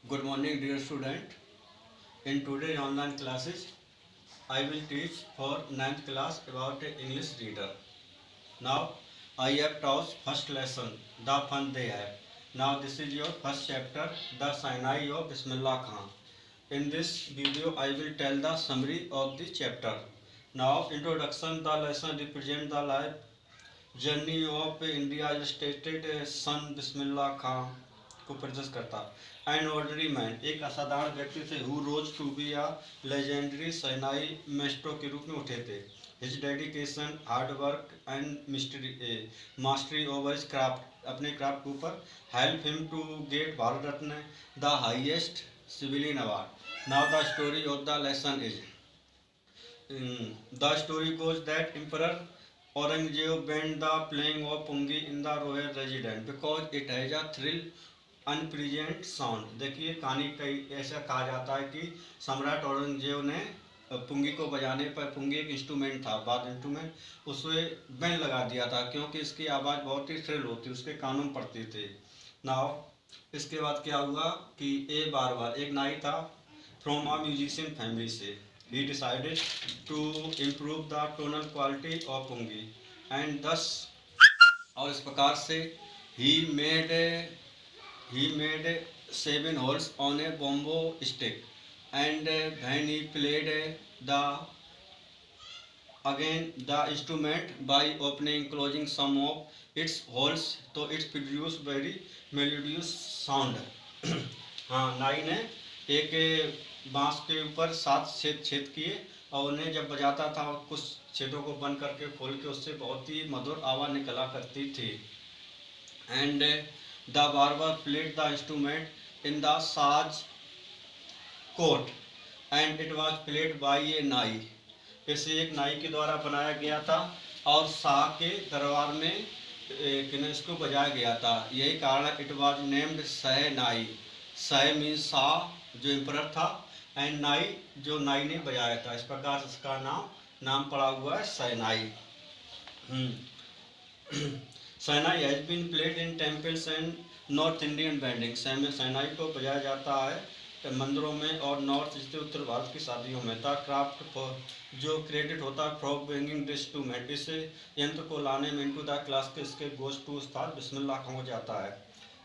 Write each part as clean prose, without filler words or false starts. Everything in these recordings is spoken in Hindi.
Good morning, dear student. In today's online classes, I will teach for ninth class about English reader. Now, I have taught first lesson, the fun they have. Now, this is your first chapter, the Sinai of Bismillah Khan. In this video, I will tell the summary of the chapter. Now, introduction, the lesson represent the life journey of India's stated son Bismillah Khan को प्रदर्शित करता एन ऑर्डनरी मैन एक असाधारण व्यक्ति थे who rose to be a legendary shehnai maestro के रूप में उठे थे his dedication hard work and mastery over his craft अपने क्राफ्ट के ऊपर help him to get Bharat Ratna the highest civilian award now the story of the lesson is the story goes that emperor Aurangzeb banned the playing of pungi in the royal residence because it has a thrill unpleasant sound. देखिए कहानी कई ऐसा कहा जाता है कि सम्राट औरंगजेब ने पुंगी को बजाने पर, पुंगी एक इंस्ट्रूमेंट था, बाद इंस्ट्रूमेंट, उसमें बैन लगा दिया था क्योंकि इसकी आवाज़ बहुत ही थ्रिल होती, उसके कानों में पड़ती थी। नाउ इसके बाद क्या हुआ कि ए बार एक नाई था फ्रॉम अ म्यूजिशियन फैमिली से। He decided to improve the tonal quality of pungi and thus और इस प्रकार से he made 7 holes on a bamboo stick and when he played the again the instrument by opening closing some of its holes तो it produced very melodious sound हाँ नाई ने एक बांस के ऊपर 7 छेद किए और उन्हें जब बजाता था कुछ छेदों को बंद करके खोल के उससे बहुत ही मधुर आवाज़ निकला करती थी। And the barber played the instrument in the saj court and it was played by a nai. इसे एक नाई के द्वारा बनाया गया था और शाह के दरबार में इसको बजाया गया था। यही कारण इट वाज नेम्ड सह नाई। सह मीन शाह जो एम्परर था एंड नाई जो नाई ने बजाया था, इस प्रकार से इसका नाम पड़ा हुआ है shehnai. Shehnai has been played in temples and North Indian banding. Shehnai को बजाया जाता है मंदिरों में और नॉर्थ ईस्ट उत्तर भारत की शादियों में। था क्राफ्ट जो क्रेडिट होता है from bringing this to met, इस यंत्र को लाने में इनटू द क्लास के इसके गोज टू उस्ताद बिस्मिल्लाह खान हो जाता है।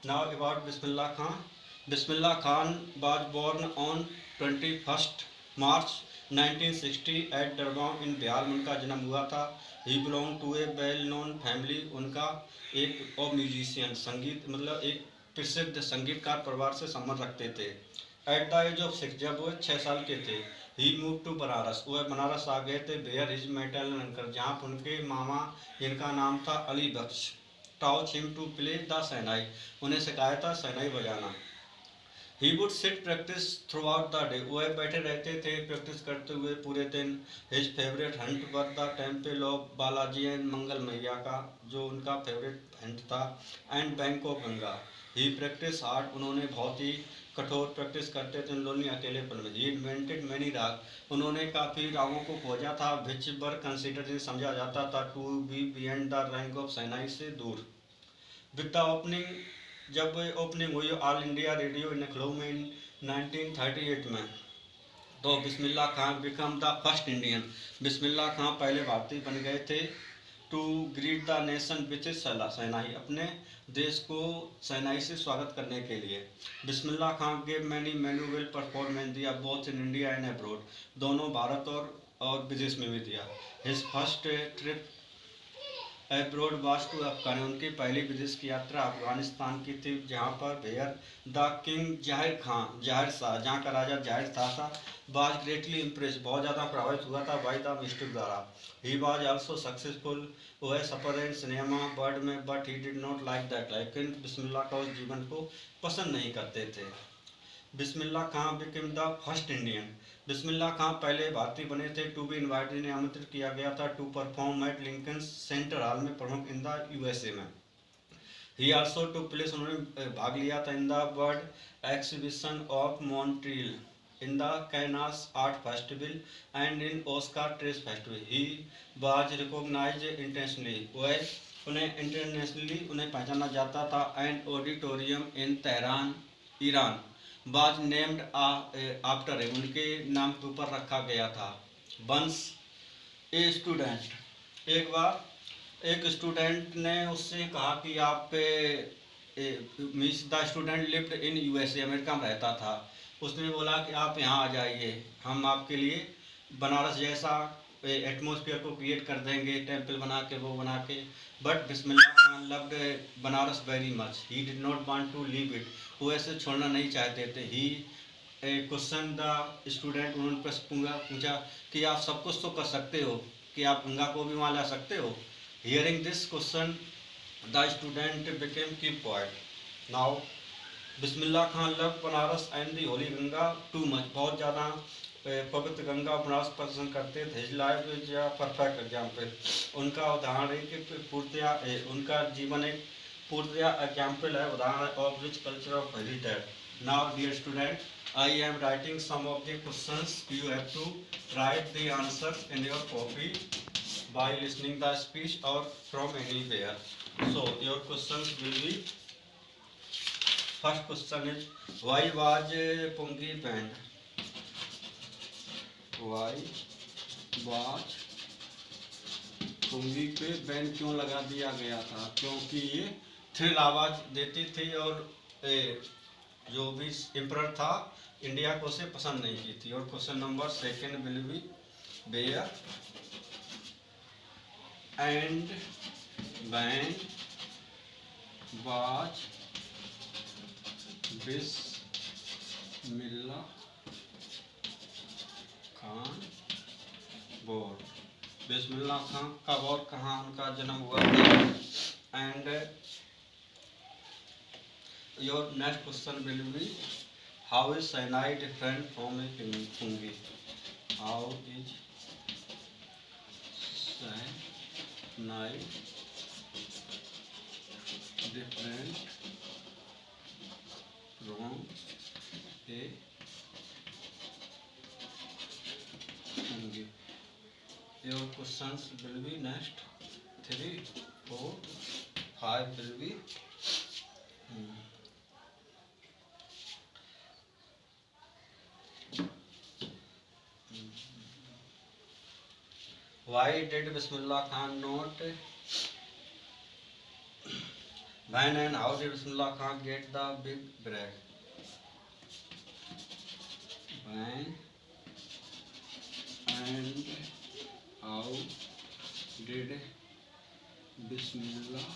Now about Bismillah Khan. Bismillah Khan was born on 21 March 1960 at Dargaon in Bihar में उनका जन्म हुआ था। He belong to a well known family, उनका एक और म्यूजिशियन संगीत मतलब एक प्रसिद्ध संगीतकार परिवार से संबंध रखते थे। एट द एज ऑफ 6 जब वो 6 साल के थे ही मूव टू बनारस, वह बनारस आ गए थे वेयर हिज मैटरनल अंकल, जहाँ पर उनके मामा जिनका नाम था Ali Bakhsh taught him to play the shehnai, उन्हें सिखाया था सहनाई बजाना। He would sit practice throughout the day, वह बैठे रहते थे प्रैक्टिस करते हुए पूरे दिन। His favourite haunt were the temple of Balaji and Mangala Maiya का जो उनका फेवरेट हंट था and bank of Ganga. He practice hard, उन्होंने बहुत ही कठोर प्रैक्टिस करते थे लोनली अकेलेपन में। ही इन्वेंटेड मैनी राग, उन्होंने काफ़ी रागों को खोजा था विच वर कंसिडर समझा जाता था to be beyond the rank of shehnai से दूर। विद द ओपनिंग जब ओपनिंग हुई All India Radio in Lucknow में 1938 में, तो Bismillah Khan became the first Indian, Bismillah Khan पहले भारतीय बन गए थे to greet the nation with shehnai, अपने देश को सहनाई से स्वागत करने के लिए। Bismillah Khan gave many manual performance दिया both in India and abroad, दोनों भारत और विदेश में भी दिया। His first trip abroad was to Afghanistan, उनकी पहली विदेश की यात्रा अफगानिस्तान की थी जहाँ पर भेयर द किंग जाहिर शाह जहाँ का राजा जाहिर शाह था वाज ग्रेटली इम्प्रेस, बहुत ज़्यादा प्रभावित हुआ था बाई द मिस्टिक द्वारा। ही वाज आल्सो सक्सेसफुल, वह सफल है सिनेमा वर्ल्ड में but he did not like that life, लेकिन बिस्मिल्लाह का उस जीवन को पसंद नहीं करते थे। Bismillah Khan became the first Indian, Bismillah Khan पहले भारतीय बने थे टू बी इन्वाइटेड, इन्हें आमंत्रित किया गया था to perform at Lincoln Center hall में प्रमुख इन द यूएसए में। ही आल्सो टू प्लेस, उन्होंने भाग लिया था in the world exhibition of Montreal, in the Cannes art festival and in Oscar trace festival. He was recognised internationally, वह उन्हें इंटरनेशनली उन्हें पहचाना जाता था and auditorium in Tehran Iran was named after, उनके नाम के ऊपर रखा गया था। वंस ए स्टूडेंट, एक बार एक स्टूडेंट ने उससे कहा कि आप means the student lived in USA, America में रहता था। उसने बोला कि आप यहाँ आ जाइए, हम आपके लिए बनारस जैसा एटमोसफियर को क्रिएट कर देंगे, टेम्पल बना के वो बना के। But Bismillah Khan loved Banaras very much, he did not want to leave it, वो ऐसे छोड़ना नहीं चाहते थे। ही क्वेश्चन द स्टूडेंट, उन्होंने प्रश्न पूछा कि आप सब कुछ तो कर सकते हो, कि आप गंगा को भी वहाँ ला सकते हो। Hearing this question the student became key point. Now Bismillah Khan love Banaras and the holy Ganga too much, बहुत ज़्यादा पवित्र गंगा बनारस पसंद करते थे। His life is a perfect example, उनका उदाहरण एक पूर्णतया, उनका जीवन एक पूर्णतया एग्जाम्पल है, उदाहरण of rich culture of heritage. Now dear student, I am writing some of the questions. You have to write the answers in your copy by listening the speech or from anywhere. So your questions will be, first question is, why was Pungi banned? Why was पुंगी पे बैन क्यों लगा दिया गया था? क्योंकि ये थ्रिल आवाज देती थी और जो भी एम्परर था इंडिया को उसे पसंद नहीं की थी। और question number second will be, where and when was Bismillah Khan born, Bismillah Khan कब और कहाँ उनका जन्म हुआ था। And your next question will be, how is cyanide different from a fungi? How is cyanide different from a fungi? Your questions will be next 3, 4, 5 will be why did Bismillah Khan not when and how did Bismillah Khan get the big break? When and how did Bismillah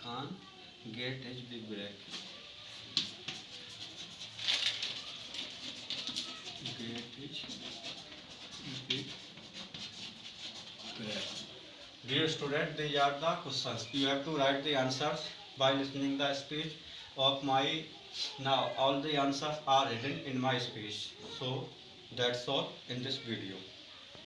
Khan get his big break? Dear student, these are the questions. You have to write the answers by listening the speech of my. Now all the answers are written in my speech. So that's all in this video.